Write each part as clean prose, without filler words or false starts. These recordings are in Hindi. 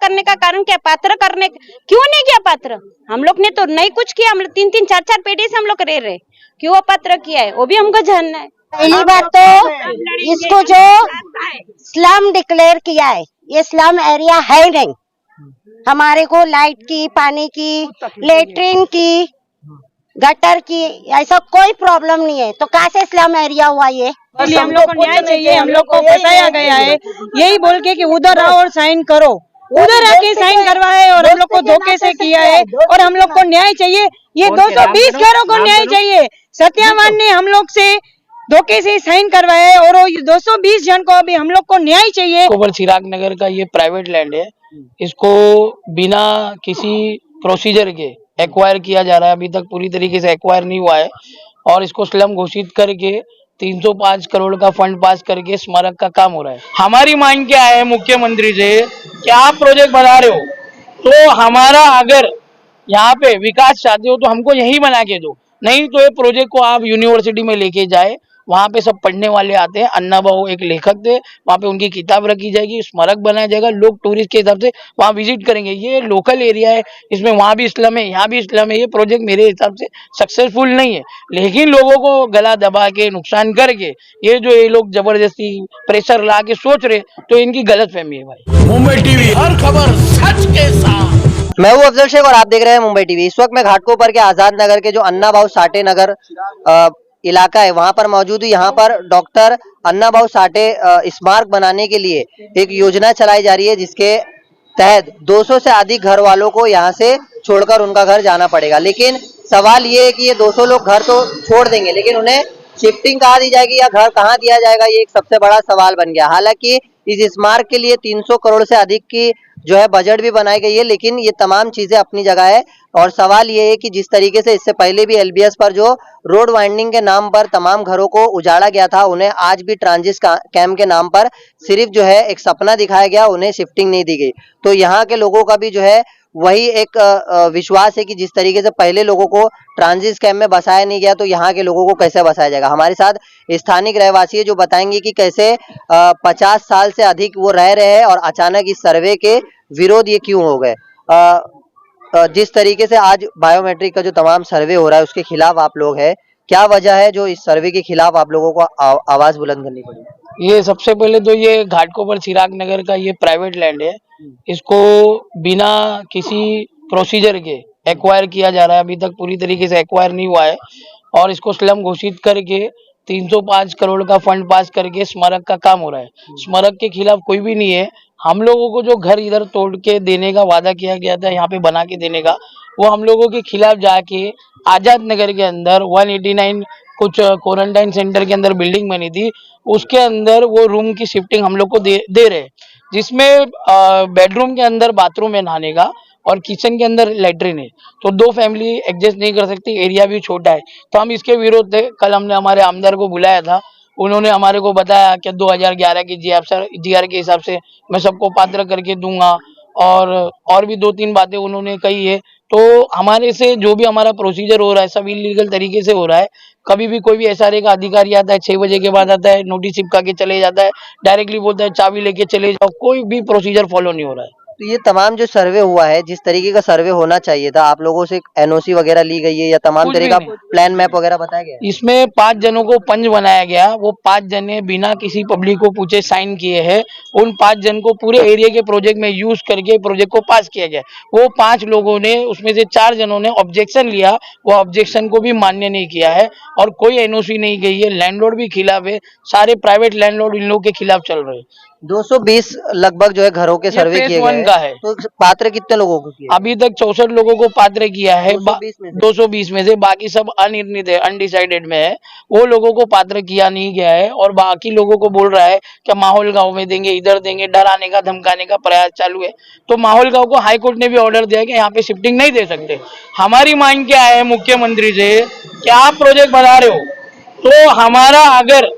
करने का कारण क्या, पात्र करने क्यों नहीं किया पात्र? हम लोग ने तो नहीं कुछ किया, हम लोग 3-3 4-4 पेटी से हम लोग रह रहे, क्यों वो पात्र किया है वो भी हमको जानना है। पहली बात तो इसको जो स्लम डिक्लेयर किया है, ये स्लम एरिया है नहीं। हमारे को लाइट की, पानी की, लेटरिन की, गटर की ऐसा कोई प्रॉब्लम नहीं है, तो कहाँ से स्लम एरिया हुआ ये? हम लोग को न्याय चाहिए, हम लोग को फंसाया गया है यही बोल के कि उधर आओ और साइन करो, उधर आके साइन करवाए और हम लोग को धोखे से किया है और हम लोग को न्याय चाहिए। ये 220 घरों को न्याय चाहिए। सत्यावान ने हम लोग से धोखे से साइन करवाए और 220 जन को अभी हम लोग को न्याय चाहिए। कोबर चिराग नगर का ये प्राइवेट लैंड है, इसको बिना किसी प्रोसीजर के एक्वायर किया जा रहा है। अभी तक पूरी तरीके से एक्वायर नहीं हुआ है और इसको स्लम घोषित करके 305 करोड़ का फंड पास करके स्मारक का काम हो रहा है। हमारी मांग क्या है मुख्यमंत्री से कि आप प्रोजेक्ट बना रहे हो तो हमारा अगर यहाँ पे विकास चाहते हो तो हमको यही बना के दो, नहीं तो ये प्रोजेक्ट को आप यूनिवर्सिटी में लेके जाए, वहाँ पे सब पढ़ने वाले आते हैं। अन्ना बाबू एक लेखक थे, वहाँ पे उनकी किताब रखी जाएगी, स्मारक बनाया जाएगा, लोग टूरिस्ट के हिसाब से वहाँ विजिट करेंगे। ये लोकल एरिया है, इसमें वहाँ भी इस्लाम है, यहाँ भी इस्लाम है। ये प्रोजेक्ट मेरे हिसाब से सक्सेसफुल नहीं है, लेकिन लोगों को गला दबा के नुकसान करके ये जो ये लोग जबरदस्ती प्रेशर ला के सोच रहे, तो इनकी गलत फहमी है भाई। मुंबई टीवी, हर खबर सच के साथ। मैं हूं अफजल शेख और आप देख रहे हैं मुंबई टीवी। इस वक्त मैं घाटकोपर के आजाद नगर के जो अन्ना भाऊ साठे नगर इलाका है वहां पर मौजूद हूं। यहाँ पर डॉक्टर अन्ना भाऊ साठे स्मारक बनाने के लिए एक योजना चलाई जा रही है, जिसके तहत 200 से अधिक घर वालों को यहाँ से छोड़कर उनका घर जाना पड़ेगा। लेकिन सवाल ये है कि ये 200 लोग घर तो छोड़ देंगे, लेकिन उन्हें शिफ्टिंग कहाँ दी जाएगी या घर कहाँ दिया जाएगा, ये एक सबसे बड़ा सवाल बन गया। हालांकि इस स्मारक के लिए 300 करोड़ से अधिक की जो है बजट भी बनाई गई है, लेकिन ये तमाम चीजें अपनी जगह है। और सवाल ये है कि जिस तरीके से इससे पहले भी एलबीएस पर जो रोड वाइंडिंग के नाम पर तमाम घरों को उजाड़ा गया था, उन्हें आज भी ट्रांजिट कैंप के नाम पर सिर्फ जो है एक सपना दिखाया गया, उन्हें शिफ्टिंग नहीं दी गई। तो यहाँ के लोगों का भी जो है वही एक विश्वास है कि जिस तरीके से पहले लोगों को ट्रांजिट कैंप में बसाया नहीं गया, तो यहाँ के लोगों को कैसे बसाया जाएगा। हमारे साथ स्थानिक रहवासी है जो बताएंगे कि कैसे 50 साल से अधिक वो रह रहे हैं और अचानक इस सर्वे के विरोध ये क्यों हो गए। जिस तरीके से आज बायोमेट्रिक का जो तमाम सर्वे हो रहा है उसके खिलाफ आप लोग हैं, क्या वजह है जो इस सर्वे के खिलाफ आप लोगों को आवाज बुलंद करनी पड़ी? ये सबसे पहले तो ये घाटकोपर चिराग नगर का ये प्राइवेट लैंड है, इसको बिना किसी प्रोसीजर के एक्वायर किया जा रहा है। अभी तक पूरी तरीके से एक्वायर नहीं हुआ है और इसको स्लम घोषित करके 305 करोड़ का फंड पास करके स्मारक का काम हो रहा है। स्मारक के खिलाफ कोई भी नहीं है। हम लोगों को जो घर इधर तोड़ के देने का वादा किया गया था, यहाँ पे बना के देने का, वो हम लोगों के खिलाफ जाके आजाद नगर के अंदर 189 कुछ क्वारंटाइन सेंटर के अंदर बिल्डिंग बनी थी, उसके अंदर वो रूम की शिफ्टिंग हम लोग को दे रहे, जिसमें बेडरूम के अंदर बाथरूम है नहाने का और किचन के अंदर लेटरिन है। तो 2 फैमिली एडजस्ट नहीं कर सकती, एरिया भी छोटा है, तो हम इसके विरोध थे। कल हमने हमारे आमदार को बुलाया था, उन्होंने हमारे को बताया कि 2011 की जीआर के हिसाब से मैं सबको पात्र करके दूंगा और भी 2-3 बातें उन्होंने कही है। तो हमारे से जो भी हमारा प्रोसीजर हो रहा है सब इलीगल तरीके से हो रहा है। कभी भी कोई भी एसआरए का अधिकारी आता है 6 बजे के बाद आता है, नोटिस चिपका के चले जाता है, डायरेक्टली बोलता है चाबी लेके चले जाओ, कोई भी प्रोसीजर फॉलो नहीं हो रहा है। तो ये तमाम जो सर्वे हुआ है, जिस तरीके का सर्वे होना चाहिए था, आप लोगों से एनओसी वगैरह ली गई है या तमाम तरह का प्लान मैप वगैरह बताया गया? इसमें 5 जनों को पंच बनाया गया, वो 5 जने बिना किसी पब्लिक को पूछे साइन किए हैं। उन 5 जन को पूरे एरिया के प्रोजेक्ट में यूज करके प्रोजेक्ट को पास किया गया। वो 5 लोगों ने, उसमें से 4 जनों ने ऑब्जेक्शन लिया, वो ऑब्जेक्शन को भी मान्य नहीं किया है और कोई एनओसी नहीं गई है। लैंडलॉर्ड भी खिलाफ है, सारे प्राइवेट लैंडलॉर्ड इन लोगों के खिलाफ चल रहे हैं। 220 लगभग जो है घरों के सर्वे किए गए है। तो पात्र कितने लोगों को किया? अभी तक 64 लोगों को पात्र किया है, 220 में से बाकी सब अनिर्णित है, अनडिसाइडेड में है। वो लोगों को पात्र किया नहीं गया है और बाकी लोगों को बोल रहा है कि माहौल गांव में देंगे, इधर देंगे, डराने का धमकाने का प्रयास चालू है। तो माहौल गांव को हाईकोर्ट ने भी ऑर्डर दिया कि यहाँ पे शिफ्टिंग नहीं दे सकते। हमारी मांग क्या है मुख्यमंत्री से कि आप प्रोजेक्ट बना रहे हो तो हमारा अगर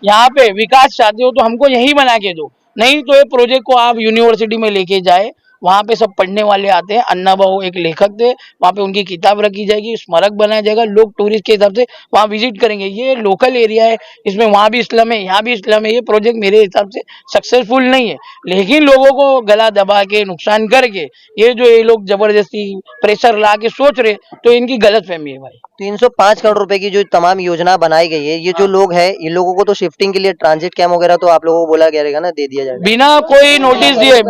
यहाँ पे विकास चाहते हो तो हमको यही बना के दो, नहीं तो ये प्रोजेक्ट को आप यूनिवर्सिटी में लेके जाए, वहाँ पे सब पढ़ने वाले आते हैं। अन्ना भाऊ एक लेखक थे, वहाँ पे उनकी किताब रखी जाएगी, स्मारक बनाया जाएगा, लोग टूरिस्ट के हिसाब से वहाँ विजिट करेंगे। ये लोकल एरिया है, इसमें वहाँ भी इस्लाम है, यहाँ भी इस्लाम है। ये प्रोजेक्ट मेरे हिसाब से सक्सेसफुल नहीं है, लेकिन लोगों को गला दबा के नुकसान करके ये लोग जबरदस्ती प्रेशर ला के सोच रहे, तो इनकी गलत फहमी है भाई। 305 करोड़ रुपए की जो तमाम योजना बनाई गई है, ये जो लोग हैं इन लोगों को तो शिफ्टिंग के लिए ट्रांजिट कैम्प वगैरह तो आप लोगों को बोला गया रहेगा ना, दे दिया जाएगा बिना कोई नोटिस दिए,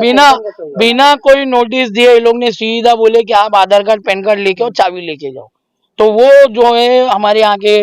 बिना कोई नोटिस दिए ये लोग ने सीधा बोले कि आप आधार कार्ड पैन कार्ड लेके आओ, चाबी लेके जाओ। तो वो जो है हमारे यहाँ के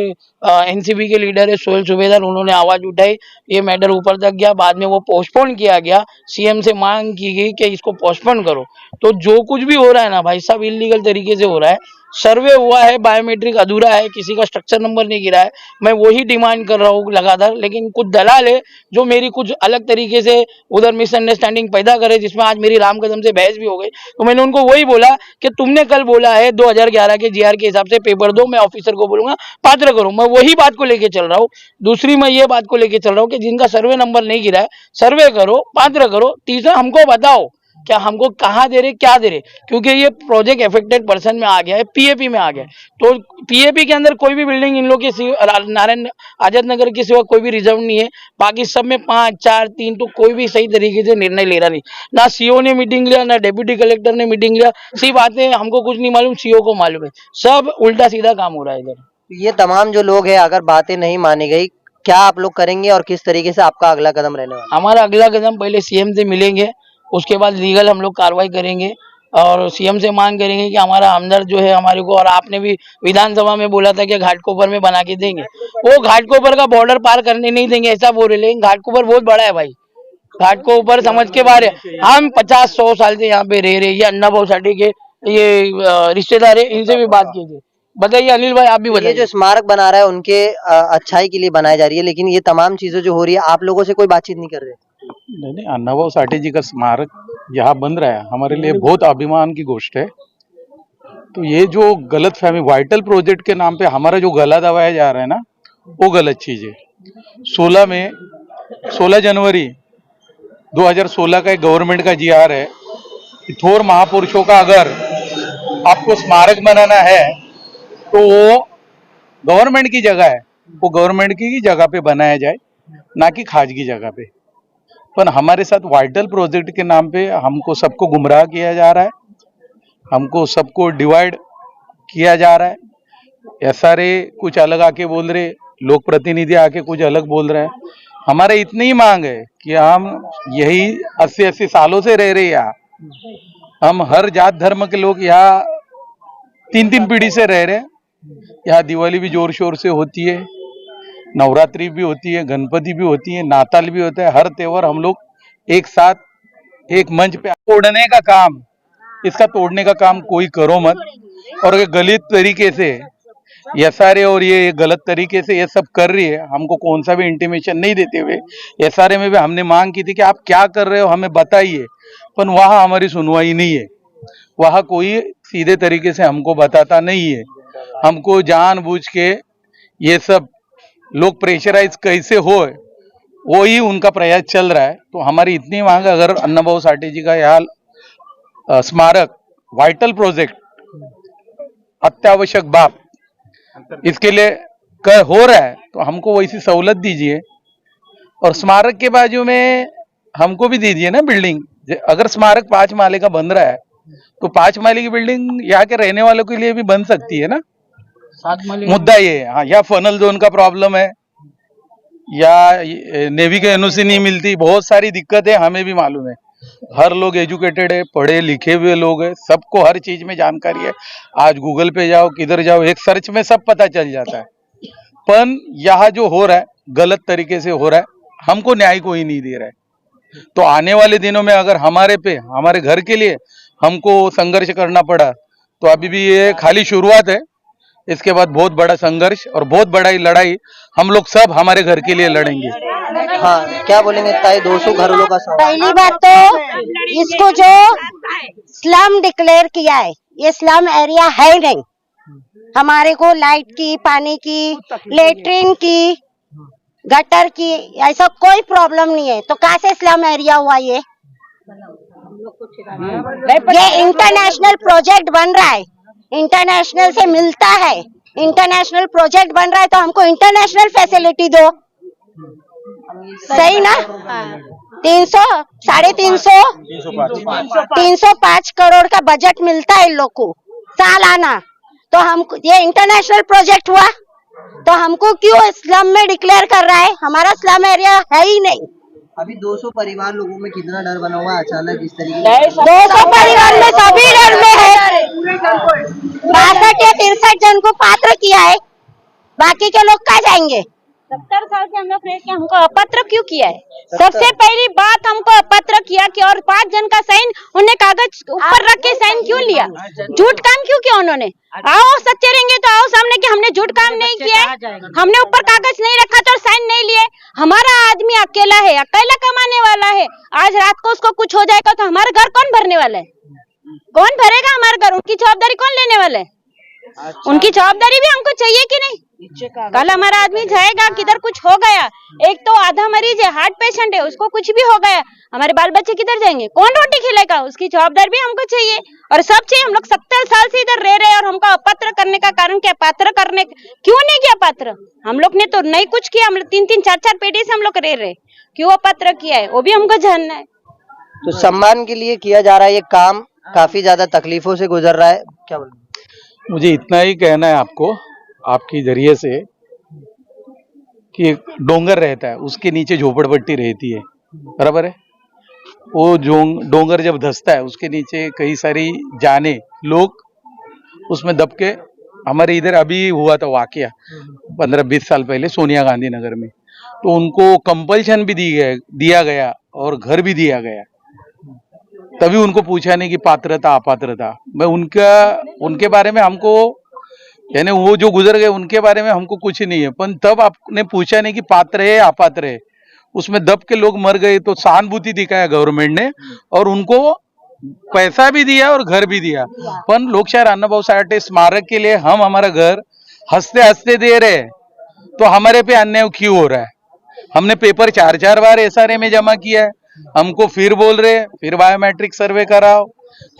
एनसीबी के लीडर है सोहेल सुबेदार, उन्होंने आवाज उठाई, ये मैटर ऊपर तक गया, बाद में वो पोस्टपोन किया गया, सीएम से मांग की गई कि इसको पोस्टपोन करो। तो जो कुछ भी हो रहा है ना भाई साहब, इलीगल तरीके से हो रहा है। सर्वे हुआ है, बायोमेट्रिक अधूरा है, किसी का स्ट्रक्चर नंबर नहीं गिरा है। मैं वही डिमांड कर रहा हूँ लगातार, लेकिन कुछ दलाल है जो मेरी कुछ अलग तरीके से उधर मिसअंडरस्टैंडिंग पैदा करे, जिसमें आज मेरी राम कदम से बहस भी हो गई। तो मैंने उनको वही बोला कि तुमने कल बोला है 2011 के जीआर के हिसाब से पेपर दो, मैं ऑफिसर को बोलूंगा पात्र करो। मैं वही बात को लेके चल रहा हूँ। दूसरी मैं ये बात को लेके चल रहा हूँ कि जिनका सर्वे नंबर नहीं गिरा है, सर्वे करो, पात्र करो। तीसरा, हमको बताओ क्या हमको कहाँ दे रहे, क्या दे रहे, क्योंकि ये प्रोजेक्ट अफेक्टेड पर्सन में आ गया है, पीएपी में आ गया है। तो पीएपी के अंदर कोई भी बिल्डिंग इन लोग के नारायण आजाद नगर के सिवा कोई भी रिजर्व नहीं है। बाकी सब में 5, 4, 3, तो कोई भी सही तरीके से निर्णय ले रहा नहीं। ना सीओ ने मीटिंग लिया, ना डेप्यूटी कलेक्टर ने मीटिंग लिया। सी बातें हमको कुछ नहीं मालूम, सीओ को मालूम है। सब उल्टा सीधा काम हो रहा है इधर। ये तमाम जो लोग हैं, अगर बातें नहीं मानी गई, क्या आप लोग करेंगे और किस तरीके से आपका अगला कदम रहने वाला है? हमारा अगला कदम पहले सीएम से मिलेंगे, उसके बाद लीगल हम लोग कार्रवाई करेंगे और सीएम से मांग करेंगे कि हमारा हमदर्द जो है हमारे को, और आपने भी विधानसभा में बोला था कि घाटकोपर में बना के देंगे, वो घाटकोपर का बॉर्डर पार करने नहीं देंगे ऐसा बोल रहे। लेकिन घाटकोपर बहुत बड़ा है भाई, घाटकोपर समझ के बाहर है। हम 50-100 साल से यहाँ पे रह रहे। ये अन्ना भाऊ साठे के ये रिश्तेदार है, इनसे भी बात कीजिए। बताइए अनिल भाई, आप भी ये बताइए। जो स्मारक बना रहा है उनके अच्छाई के लिए बनाई जा रही है, लेकिन ये तमाम चीजें जो हो रही है, आप लोगों से कोई बातचीत नहीं कर रहे? नहीं, अन्ना भाऊ साठे जी का स्मारक यहाँ बन रहा है, हमारे लिए बहुत अभिमान की गोष्ट है। तो ये जो गलत फहमी, वाइटल प्रोजेक्ट के नाम पे हमारा जो गला दबाया जा रहा है ना, वो गलत चीज है। 16 जनवरी 2016 का एक गवर्नमेंट का जीआर है कि थोर महापुरुषों का अगर आपको स्मारक बनाना है तो वो गवर्नमेंट की जगह है, वो गवर्नमेंट की जगह पे बनाया जाए, ना कि खाजगी जगह पे। पर हमारे साथ वाइटल प्रोजेक्ट के नाम पे हमको सबको गुमराह किया जा रहा है, हमको सबको डिवाइड किया जा रहा है। एसआरए कुछ अलग आके बोल रहे, लोक प्रतिनिधि आके कुछ अलग बोल रहे हैं। हमारे इतनी ही मांग है कि हम यही 80-80 सालों से रह रहे यहाँ, हम हर जात धर्म के लोग यहाँ 3-3 पीढ़ी से रह रहे हैं। यहाँ दिवाली भी जोर शोर से होती है, नवरात्रि भी होती है, गणपति भी होती है, नाताल भी होता है। हर त्योहार हम लोग एक साथ एक मंच पे। तोड़ने का काम, इसका तोड़ने का काम कोई करो मत। और ये गलत तरीके से एसआरए और ये गलत तरीके से ये सब कर रही है, हमको कौन सा भी इंटीमेशन नहीं देते हुए एसआरए में भी हमने मांग की थी कि आप क्या कर रहे हो हमें बताइए, पर वहाँ हमारी सुनवाई नहीं है। वहाँ कोई सीधे तरीके से हमको बताता नहीं है। हमको जानबूझ के ये सब लोग प्रेशराइज कैसे हो, वो ही उनका प्रयास चल रहा है। तो हमारी इतनी मांग है, अगर अन्ना भाऊ साठे जी का यहाँ स्मारक वाइटल प्रोजेक्ट अत्यावश्यक बात इसके लिए हो रहा है, तो हमको वैसी सहूलत दीजिए। और स्मारक के बाजू में हमको भी दीजिए ना बिल्डिंग। अगर स्मारक 5 माले का बन रहा है तो 5 माले की बिल्डिंग यहाँ के रहने वालों के लिए भी बन सकती है ना। 7 माले मुद्दा ये है। हाँ, या फनल जोन का प्रॉब्लम है, या नेवी के एनओसी नहीं मिलती, बहुत सारी दिक्कतें हमें भी मालूम है। हर लोग एजुकेटेड है, पढ़े लिखे हुए लोग हैं, सबको हर चीज में जानकारी है। आज गूगल पे जाओ, किधर जाओ, एक सर्च में सब पता चल जाता है। पर यहाँ जो हो रहा है गलत तरीके से हो रहा है, हमको न्याय कोई नहीं दे रहा है। तो आने वाले दिनों में अगर हमारे घर के लिए हमको संघर्ष करना पड़ा, तो अभी भी ये खाली शुरुआत है। इसके बाद बहुत बड़ा संघर्ष और बहुत बड़ा लड़ाई हम लोग सब हमारे घर के लिए लड़ेंगे। हाँ, क्या बोलेंगे ताई? 200 घरों का सवाल। पहली बात तो इसको जो स्लम डिक्लेयर किया है, ये स्लम एरिया है नहीं। हमारे को लाइट की, पानी की, लेटरिन की, गटर की ऐसा कोई प्रॉब्लम नहीं है, तो कहाँ से स्लम एरिया हुआ ये? ये इंटरनेशनल प्रोजेक्ट बन रहा है, इंटरनेशनल से मिलता है, इंटरनेशनल प्रोजेक्ट बन रहा है तो हमको इंटरनेशनल फैसिलिटी दो, सही ना। 300 305 करोड़ का बजट मिलता है इन लोग को सालाना, तो हम ये इंटरनेशनल प्रोजेक्ट हुआ तो हमको क्यों स्लम में डिक्लेयर कर रहा है? हमारा स्लम एरिया है ही नहीं। अभी 200 परिवार लोगों में कितना डर बना हुआ है अचानक इस तरीके से? 200 परिवार में सभी डर में है। 62 या 63 जन को पात्र किया है, बाकी के लोग कहाँ जाएंगे? 70 साल से हम लोग रह के हमको अपात्र क्यों किया है? सबसे पहली बात हमको अपात्र किया कि, और 5 जन का साइन उन्हें कागज ऊपर रख के साइन क्यों लिया? झूठ काम क्यों किया उन्होंने? आओ सच्चे रहेंगे तो आओ सामने कि हमने झूठ काम नहीं किया है, हमने ऊपर कागज नहीं रखा तो साइन नहीं लिए। हमारा आदमी अकेला है, अकेला कमाने वाला है, आज रात को उसको कुछ हो जाएगा तो हमारा घर कौन भरने वाला है? कौन भरेगा हमारा घर? उनकी जवाबदारी कौन लेने वाला है? उनकी जवाबदारी भी हमको चाहिए कि नहीं? कल हमारा आदमी जाएगा किधर कुछ हो गया, एक तो आधा मरीज है, हार्ट पेशेंट है, उसको कुछ भी हो गया, हमारे बाल बच्चे किधर जाएंगे? कौन रोटी खिलाएगा? उसकी जवाबदारी भी हमको चाहिए और सब चाहिए। हम लोग 70 साल से इधर रह रहे हैं और हमको अपात्र करने का कारण क्या? पात्र करने क्यों नहीं किया पात्र? हम लोग ने तो नहीं कुछ किया, हम लोग 3-3 4-4 पेटी से हम लोग रह रहे, क्यों अपात्र किया है वो भी हमको जानना है। तो सम्मान के लिए किया जा रहा है ये काम, काफी ज्यादा तकलीफों से गुजर रहा है, क्या बोलूं? मुझे इतना ही कहना है आपको, आपके जरिए से, कि एक डोंगर रहता है, उसके नीचे झोपड़पट्टी रहती है, बराबर है। वो डोंगर जब धंसता है उसके नीचे कई सारी जाने लोग उसमें दब के, हमारे इधर अभी हुआ था वाकया 15-20 साल पहले सोनिया गांधी नगर में, तो उनको कंपल्शन भी दिया गया और घर भी दिया गया, तभी उनको पूछा नहीं कि पात्रता अपात्रता। मैं उनके बारे में हमको, यानी वो जो गुजर गए उनके बारे में हमको कुछ नहीं है, पर तब आपने पूछा नहीं कि पात्र है अपात्र है, उसमें दब के लोग मर गए तो सहानुभूति दिखाया गवर्नमेंट ने और उनको पैसा भी दिया और घर भी दिया। पर लोकशाहीर अन्नाभाऊ साठे स्मारक के लिए हम हमारा घर हंसते हंसते दे रहे हैं, तो हमारे पे अन्याय क्यों हो रहा है? हमने पेपर 4-4 बार एसआरए में जमा किया है, हमको फिर बोल रहे हैं फिर बायोमेट्रिक सर्वे कराओ,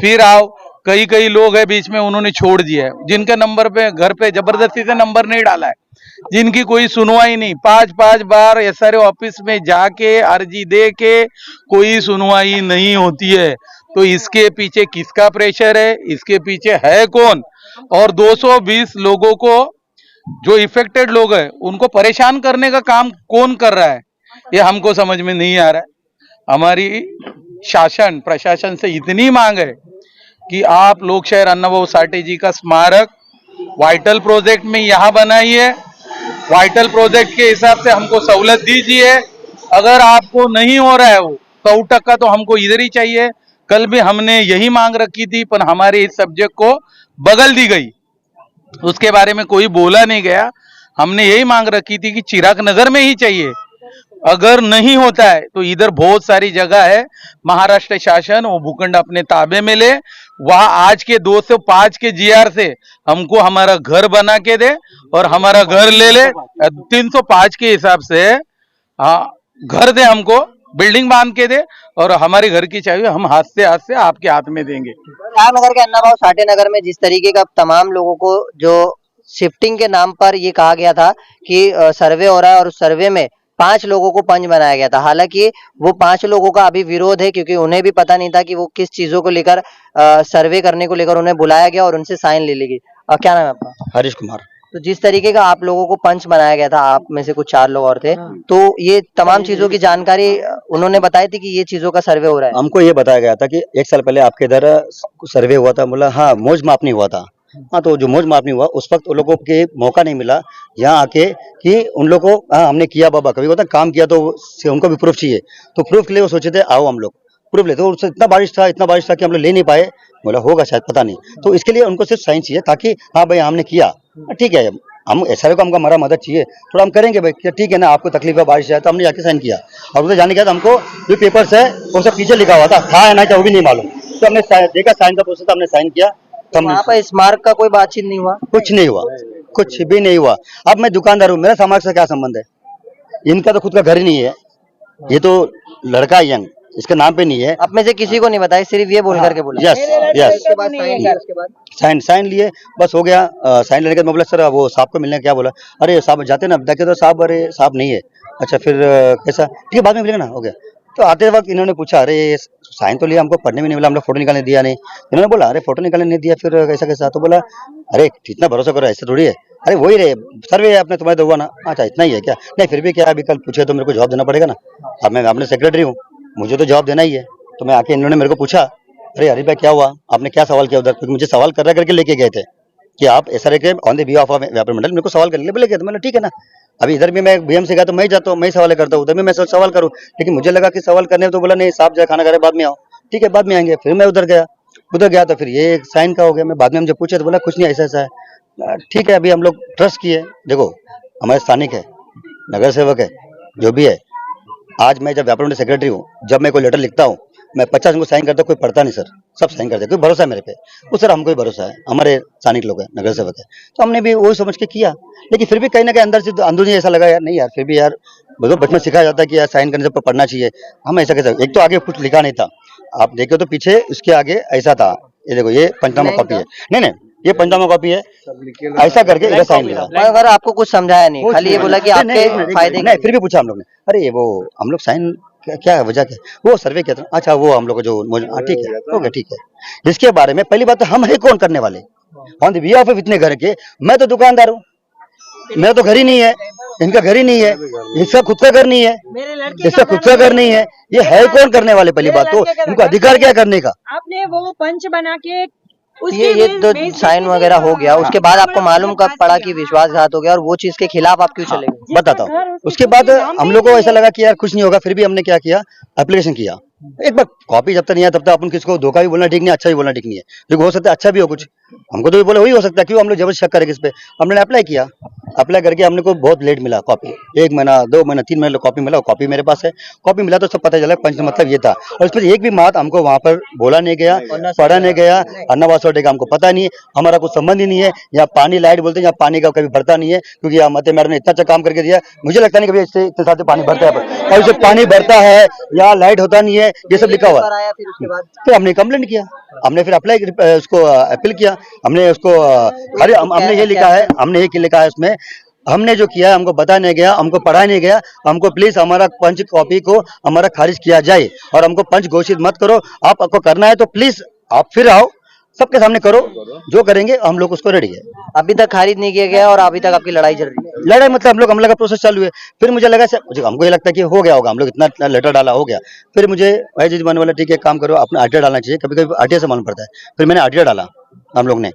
फिर आओ। कई लोग है बीच में उन्होंने छोड़ दिया है, जिनका नंबर पे घर पे जबरदस्ती से नंबर नहीं डाला है, जिनकी कोई सुनवाई नहीं, 5-5 बार एसआरए ऑफिस में जाके अर्जी दे के कोई सुनवाई नहीं होती है। तो इसके पीछे किसका प्रेशर है? इसके पीछे है कौन? और 220 लोगों को जो इफेक्टेड लोग हैं उनको परेशान करने का काम कौन कर रहा है, ये हमको समझ में नहीं आ रहा है। हमारी शासन प्रशासन से इतनी मांग है कि आप लोकशाहीर अन्नाभाऊ साठे जी का स्मारक वाइटल प्रोजेक्ट में यहाँ बनाइए, वाइटल प्रोजेक्ट के हिसाब से हमको सहूलत दीजिए। अगर आपको नहीं हो रहा है वो 100% तो हमको इधर ही चाहिए। कल भी हमने यही मांग रखी थी, पर हमारे इस सब्जेक्ट को बगल दी गई, उसके बारे में कोई बोला नहीं गया। हमने यही मांग रखी थी कि चिराग नगर में ही चाहिए। अगर नहीं होता है तो इधर बहुत सारी जगह है, महाराष्ट्र शासन वो भूखंड अपने ताबे में ले, वहां आज के 205 के जीआर से हमको हमारा घर बना के दे और हमारा घर ले ले। 305 के हिसाब से घर दे, हमको बिल्डिंग बांध के दे और हमारे घर की चाबी हम हाथ से आपके हाथ में देंगे। चिराग नगर के अन्नाभाऊ साठे नगर में जिस तरीके का तमाम लोगों को जो शिफ्टिंग के नाम पर ये कहा गया था कि सर्वे हो रहा है और उस सर्वे में 5 लोगों को पंच बनाया गया था, हालांकि वो 5 लोगों का अभी विरोध है क्योंकि उन्हें भी पता नहीं था कि वो किस चीजों को लेकर सर्वे करने को लेकर उन्हें बुलाया गया और उनसे साइन ले ली गई। क्या नाम है आपका? हरीश कुमार। तो जिस तरीके का आप लोगों को पंच बनाया गया था, आप में से कुछ 4 लोग और थे, तो ये तमाम चीजों की जानकारी उन्होंने बताई थी कि ये चीजों का सर्वे हो रहा है। हमको ये बताया गया था कि 1 साल पहले आपके इधर सर्वे हुआ था, बोला हाँ मौज माप नहीं हुआ था। हाँ, तो जो मौज माप नहीं हुआ उस वक्त उन लोगों के मौका नहीं मिला यहाँ आके कि उन लोगों को हाँ हमने किया बाबा, कभी होता काम किया तो उनको भी प्रूफ चाहिए, तो प्रूफ के लिए वो सोचे थे आओ हम लोग प्रूफ लेते। तो इतना बारिश था कि हम लोग ले नहीं पाए, बोला होगा शायद पता नहीं, तो इसके लिए उनको सिर्फ साइन चाहिए ताकि हाँ भाई हमने किया, ठीक है हम ऐसा को हमको हमारा मदद चाहिए थोड़ा, हम करेंगे भाई ठीक है ना, आपको तकलीफ है बारिश है, तो हमने जाके साइन किया। और उधर जाने के बाद हमको जो पेपर्स है वो सब पीछे लिखा हुआ था या ना क्या वो भी नहीं मालूम, तो हमने देखा साइन का प्रोसेस, हमने साइन किया। तो वहाँ पर स्मारक का कोई बातचीत नहीं हुआ? कुछ नहीं हुआ, कुछ भी नहीं हुआ। अब मैं दुकानदार हूँ, मेरा समाज से क्या संबंध है? इनका तो खुद का घर ही नहीं है, ये तो लड़का यंग इसके नाम पे नहीं है। आप में से किसी को नहीं बताया, सिर्फ ये बोल करके बोला? यस यस, उसके बाद साइन किया, उसके बाद साइन लिए, बस हो गया। साइन लेने के बाद मैं बोला सर वो साहब को मिलने क्या बोला, अरे साहब जाते ना देखे तो साहब, अरे साहब नहीं है। अच्छा फिर कैसा, ठीक है बाद में मिलेगा ना, हो गया। तो आते वक्त इन्होंने पूछा, अरे साइन तो लिया, हमको पढ़ने में नहीं मिला, हम लोग फोटो निकालने दिया नहीं। इन्होंने बोला अरे फोटो निकालने नहीं दिया, फिर कैसा कैसा, तो बोला अरे इतना भरोसा करो, ऐसे थोड़ी है, अरे वही रे सर्वे आपने तुम्हारे तो हुआ ना, अच्छा इतना ही है क्या, नहीं फिर भी क्या अभी कल पूछे तो मेरे को जवाब देना पड़ेगा ना, अब मैं अपने सेक्रेटरी हूँ, मुझे तो जवाब देना ही है। तो मैं आके इन्होंने मेरे को पूछा, अरे हरी भाई क्या हुआ, आपने क्या सवाल किया उधर, क्योंकि मुझे सवाल कर करके लेके गए थे कि आप SRA के ऑन द बिहाफ ऑफ व्यापार मंडल मेरे को सवाल करने लेके गए थे। मैंने ठीक है ना, अभी इधर भी मैं BM से गया तो मैं ही जाता हूँ, मैं ही सवाल करता हूँ, उधर भी मैं सवाल करूँ, लेकिन मुझे लगा कि सवाल करने तो बोला नहीं साहब जाए खाना खा रहे बाद में आओ, ठीक है बाद में आएंगे। फिर मैं उधर गया तो फिर ये एक साइन का हो गया। मैं बाद में हम जब पूछे तो बोला कुछ नहीं ऐसा ऐसा है, ठीक है। अभी हम लोग ट्रस्ट किए, देखो हमारे स्थानिक है, नगर सेवक है, जो भी है। आज मैं जब व्यापार मंडल सेक्रेटरी हूँ, जब मैं कोई लेटर लिखता हूँ मैं 50 को साइन करता हूँ, कोई पढ़ता नहीं सर, सब साइन करते हैं, कोई भरोसा है मेरे पे, वो सर हमको ही भरोसा है, हमारे स्थानिक लोग हैं, नगर सेवक है, तो हमने भी वही समझ के किया। लेकिन फिर भी कहीं ना कहीं अंदर से अंदरूनी ऐसा लगा यार नहीं यार, फिर भी यार बचपन में सिखाया जाता है कि यार साइन करने से पढ़ना चाहिए, हम ऐसा कैसे, एक तो आगे कुछ लिखा नहीं था, आप देखो तो पीछे उसके आगे ऐसा था, ये देखो ये पंचनामा कॉपी है, नहीं ये पंचनामा कॉपी है, ऐसा करके इधर साइन लिया। मगर आपको कुछ समझाया नहीं, खाली ये बोला कि आपके फायदे नहीं, फिर भी पूछा हम लोग ने, अरे वो हम लोग साइन क्या है वजह क्या, वो सर्वे क्या था, अच्छा वो हम लोग जो ठीक है हो गया ठीक है। जिसके बारे में पहली बात तो हम है कौन करने वाले, ऑन द बिहाफ ऑफ इतने घर के, मैं तो दुकानदार हूँ, मेरा तो घर ही नहीं है, इनका घर ही नहीं है, इसका खुद का घर नहीं है, इसका खुद का घर नहीं है, ये है कौन करने वाले, पहली बात तो इनको अधिकार क्या करने का। आपने वो पंच बना के ये तो साइन वगैरह हो गया, उसके बाद आपको मालूम कब पड़ा कि विश्वासघात हो गया, और वो चीज के खिलाफ आप क्यों चले गए? बताता हूँ। उसके बाद हम लोग को ऐसा लगा कि यार कुछ नहीं होगा, फिर भी हमने क्या किया, एप्लीकेशन किया। एक बार कॉपी जब तक नहीं है तब तक अपन किसको धोखा भी बोलना ठीक नहीं, अच्छा भी बोलना ठीक नहीं है, क्योंकि हो सकता है अच्छा भी हो कुछ, हमको तो भी बोले वही हो सकता है, क्यों हम लोग जबरदस्त शक करेंगे इस पे। हमने अप्लाई किया, अप्लाई करके हमने को बहुत लेट मिला कॉपी, 1 महीना 2 महीना 3 महीना कॉपी मिला, कॉपी मेरे पास है, कॉपी मिला तो सब पता चला पंच मतलब ये था। और इस पर एक भी बात हमको वहाँ पर बोला नहीं गया, पढ़ा नहीं गया, अन्ना वासवाटे का हमको पता नहीं है, हमारा कुछ संबंध ही नहीं है। यहाँ पानी लाइट बोलते हैं, यहाँ पानी का कभी भरता नहीं है, क्योंकि यहाँ मते मैडम ने इतना अच्छा काम करके दिया, मुझे लगता नहीं कभी इससे इतने साथ पानी भरता है, और इसे पानी भरता है, यहाँ लाइट होता नहीं है, ये सब लिखा हुआ है। फिर हमने कंप्लेंट किया, हमने फिर अप्लाई उसको अपील किया, हमने उसको हमने ये लिखा है, हमने ये लिखा है उसमें, हमने जो किया है हमको बता नहीं गया, हमको पढ़ा नहीं गया, हमको प्लीज हमारा पंच कॉपी को हमारा खारिज किया जाए, और हमको पंच घोषित मत करो। आपको करना है तो प्लीज आप फिर आओ, सबके सामने करो, जो करेंगे हम लोग उसको रेडी है। अभी तक खारिज नहीं किया गया और अभी तक आपकी लड़ाई चल रही है? लड़ाई मतलब हम लोग का प्रोसेस चालू है। फिर मुझे लगा हमको ये लगता है कि हो गया होगा, हम लोग इतना लेटर डाला हो गया। फिर मुझे भाई जी बनने वाला, ठीक है काम करो, अपना RTA डालना चाहिए, कभी कभी RTA से मालूम पड़ता है। फिर मैंने RTA डाला, हम लोग ने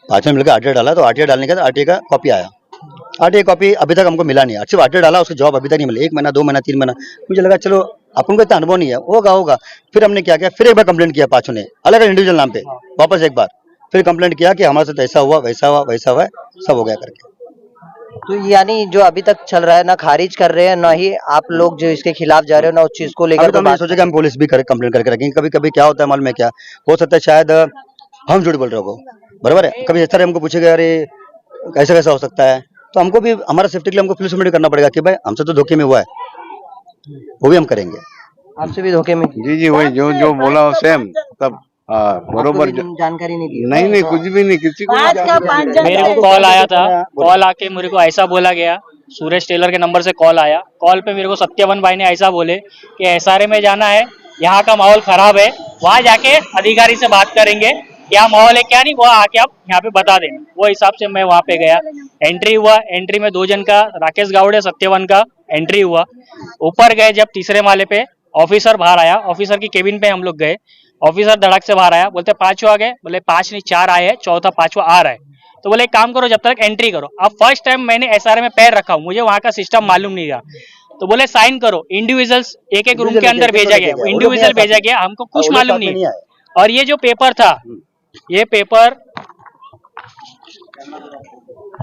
5 में मिलकर RTA डाला, तो RTA डालने के बाद RTA का कॉपी आया, RTA कॉपी अभी तक हमको मिला नहीं, सिर्फ RTA डाला, उसका जवाब अभी तक नहीं मिला, 1 महीना 2 महीना 3 महीना। मुझे लगा चलो अपन को इतना अनुभव नहीं है, होगा। फिर हमने क्या किया, फिर एक बार कंप्लेंट किया, 5 ने अलग इंडिविजुअल नाम पे वापस एक बार फिर कंप्लेंट किया कि हमारे साथ ऐसा हुआ वैसा हुआ सब हो गया करके। तो यानी जो अभी तक चल रहा है, ना खारिज कर रहे हैं, ना ही आप लोग जो इसके खिलाफ जा रहे हो, ना उस चीज को लेकर तो सोचा कि हम पुलिस भी कंप्लेंट करके रखेंगे। कभी कभी क्या होता है मालूम है क्या, हो सकता है शायद हम झूठ बोल रहे हो, बराबर है, कभी इस तरह हमको पूछेगा अरे कैसा कैसा हो सकता है, तो हमको भी हमारा सेफ्टी के लिए हमको पुलिस में करना पड़ेगा कि भाई हमसे तो धोखे में हुआ है, वो भी हम करेंगे। आपसे भी धोखे में? जी वही जो बोला सेम तब बरोबर जानकारी नहीं दी? नहीं कुछ भी नहीं, किसी को मेरे को कॉल आया था, कॉल आके मेरे को ऐसा बोला गया, सुरेश टेलर के नंबर से कॉल आया, कॉल पे मेरे को सत्यवन भाई ने ऐसा बोले कि SRA में जाना है, यहाँ का माहौल खराब है, वहाँ जाके अधिकारी से बात करेंगे, क्या माहौल है क्या नहीं, वो आके आप यहाँ पे बता देना। वो हिसाब से मैं वहाँ पे गया, एंट्री हुआ, एंट्री में 2 जन का, राकेश गावड़े सत्यवन का एंट्री हुआ। ऊपर गए, जब तीसरे माले पे ऑफिसर बाहर आया, ऑफिसर की केबिन पे हम लोग गए, ऑफिसर धड़क से बाहर आया, बोलते 5 आ गए, बोले 5 नहीं 4 आए हैं, चौथा 5वां आ रहा है। तो बोले एक काम करो, जब तक एंट्री करो। अब फर्स्ट टाइम मैंने SRA में पैर रखा हूँ, मुझे वहाँ का सिस्टम मालूम नहीं था, तो बोले साइन करो, इंडिविजुअल्स एक रूम के अंदर भेजा गया, इंडिविजुअल भेजा गया, हमको कुछ मालूम नहीं है। और ये जो पेपर था, ये पेपर,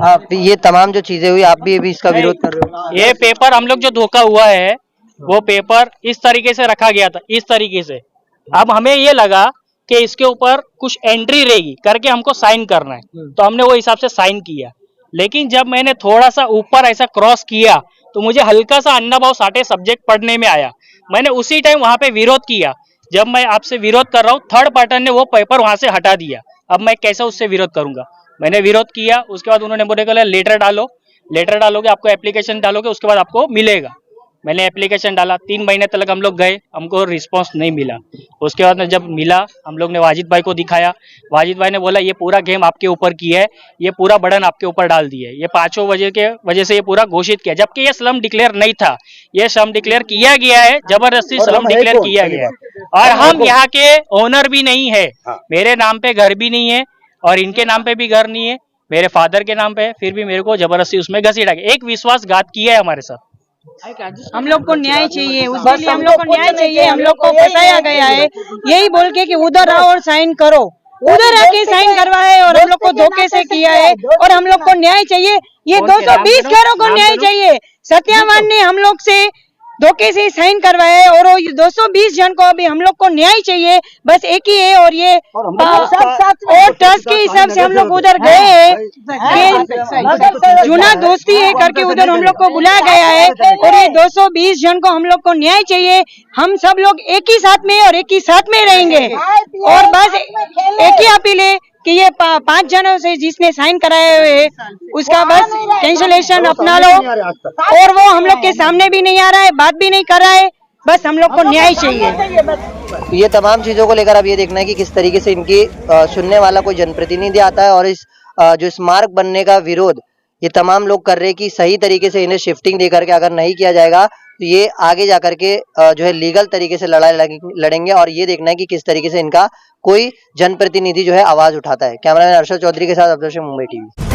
आप ये तमाम जो चीजें हुई, आप भी इसका विरोध कर रहे हो? ये पेपर हम लोग जो धोखा हुआ है, वो पेपर इस तरीके से रखा गया था, इस तरीके से। अब हमें ये लगा कि इसके ऊपर कुछ एंट्री रहेगी करके हमको साइन करना है, तो हमने वो हिसाब से साइन किया। लेकिन जब मैंने थोड़ा सा ऊपर ऐसा क्रॉस किया तो मुझे हल्का सा अन्ना भाऊ साठे सब्जेक्ट पढ़ने में आया। मैंने उसी टाइम वहां पे विरोध किया। जब मैं आपसे विरोध कर रहा हूँ, थर्ड पार्टन ने वो पेपर वहां से हटा दिया। अब मैं कैसे उससे विरोध करूंगा? मैंने विरोध किया, उसके बाद उन्होंने बोले लेटर डालो, लेटर डालोगे, आपको एप्लीकेशन डालोगे, उसके बाद आपको मिलेगा। मैंने एप्लीकेशन डाला, 3 महीने तक हम लोग गए, हमको रिस्पांस नहीं मिला। उसके बाद में जब मिला, हम लोग ने वाजिद भाई को दिखाया। वाजिद भाई ने बोला ये पूरा गेम आपके ऊपर की है, ये पूरा बर्डन आपके ऊपर डाल दिया है, ये 5 वजह से ये पूरा घोषित किया, जबकि ये स्लम डिक्लेयर नहीं था। ये स्लम डिक्लेयर किया गया है, जबरदस्ती स्लम डिक्लेयर किया गया है। और हम यहाँ के ओनर भी नहीं है, मेरे नाम पे घर भी नहीं है और इनके नाम पे भी घर नहीं है, मेरे फादर के नाम पे है, फिर भी मेरे को जबरदस्ती उसमें घसीटा गया। एक विश्वासघात किया है हमारे साथ। हम लोग को न्याय चाहिए, उसके लिए हम लोग को न्याय चाहिए। हम लोग को फंसाया गया है यही बोल के कि उधर आओ और साइन करो, उधर आके साइन करवाए और हम लोग को धोखे से किया है और हम लोग को न्याय चाहिए। ये 220 घरों को न्याय चाहिए। सत्यावान ने हम लोग से धोखे से साइन करवाए और 220 जन को अभी हम लोग को न्याय चाहिए। बस एक ही है और ये और ट्रस्ट के हिसाब से हम लोग उधर गए हैं, जुना दोस्ती है करके उधर हम लोग को बुलाया गया है और ये 220 जन को हम लोग को न्याय चाहिए। हम सब लोग एक ही साथ में और एक ही साथ में रहेंगे और बस एक ही अपील है कि ये 5 जनों से जिसने साइन कराए हुए है उसका बस कैंसलेशन अपना लो। और वो हम लोग के सामने भी नहीं आ रहा है, बात भी नहीं कर रहा है, बस हम लोग को न्याय चाहिए। ये तमाम चीजों को लेकर अब ये देखना है कि किस तरीके से इनकी सुनने वाला कोई जनप्रतिनिधि आता है और इस जो स्मारक बनने का विरोध ये तमाम लोग कर रहे हैं कि सही तरीके से इन्हें शिफ्टिंग दे करके अगर नहीं किया जाएगा तो ये आगे जाकर के जो है लीगल तरीके से लड़ाई लड़ेंगे। और ये देखना है कि किस तरीके से इनका कोई जनप्रतिनिधि जो है आवाज उठाता है। कैमरामैन अर्शद चौधरी के साथ अब्दुल शेख, मुंबई टीवी।